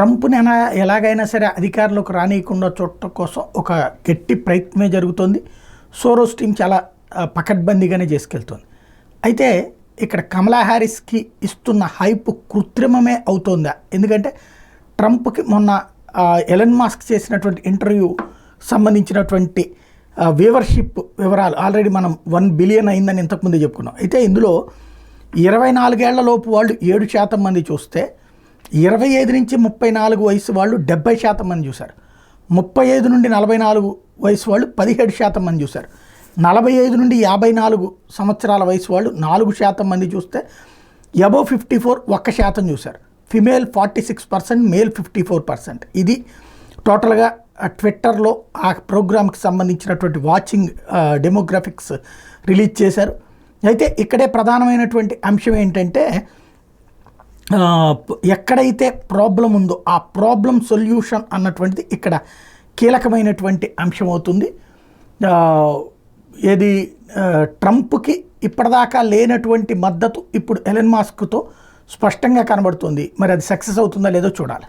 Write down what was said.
ట్రంప్ని ఎలాగైనా సరే అధికారంలోకి రానియకుండా చూడటం కోసం ఒక గట్టి ప్రయత్నమే జరుగుతుంది. సోరోస్ టీం చాలా పకడ్బందీగానే చేసుకెళ్తుంది. అయితే ఇక్కడ కమలా హ్యారిస్కి ఇస్తున్న హైప్ కృత్రిమమే అవుతుందా? ఎందుకంటే ట్రంప్కి మొన్న ఎలన్ మస్క్ చేసినటువంటి ఇంటర్వ్యూ సంబంధించినటువంటి వ్యూవర్షిప్ వివరాలు ఆల్రెడీ మనం 1 బిలియన్ అయిందని ఇంతకుముందే చెప్పుకున్నాం. అయితే ఇందులో 24 ఏళ్ల లోపు వాళ్ళు 7% మంది చూస్తే 25 నుంచి 34 వయసు వాళ్ళు 70% మంది చూశారు. 35 నుండి 44 వయసు వాళ్ళు 17% మంది చూశారు. 45 నుండి 54 సంవత్సరాల వయసు వాళ్ళు 4% మంది చూస్తే అబోవ్ 54 1% చూశారు. Female 46%, male 54%. ఇది టోటల్గా ట్విట్టర్లో ఆ ప్రోగ్రామ్కి సంబంధించినటువంటి వాచింగ్ డెమోగ్రాఫిక్స్ రిలీజ్ చేశారు. అయితే ఇక్కడే ప్రధానమైనటువంటి అంశం ఏంటంటే ఎక్కడైతే ప్రాబ్లం ఉందో ఆ ప్రాబ్లం సొల్యూషన్ అన్నటువంటిది ఇక్కడ కీలకమైనటువంటి అంశం అవుతుంది. ఏది ట్రంప్కి ఇప్పటిదాకా లేనటువంటి మద్దతు ఇప్పుడు ఎలన్ మస్క్తో స్పష్టంగా కనబడుతుంది. మరి అది సక్సెస్ అవుతుందా లేదో చూడాలి.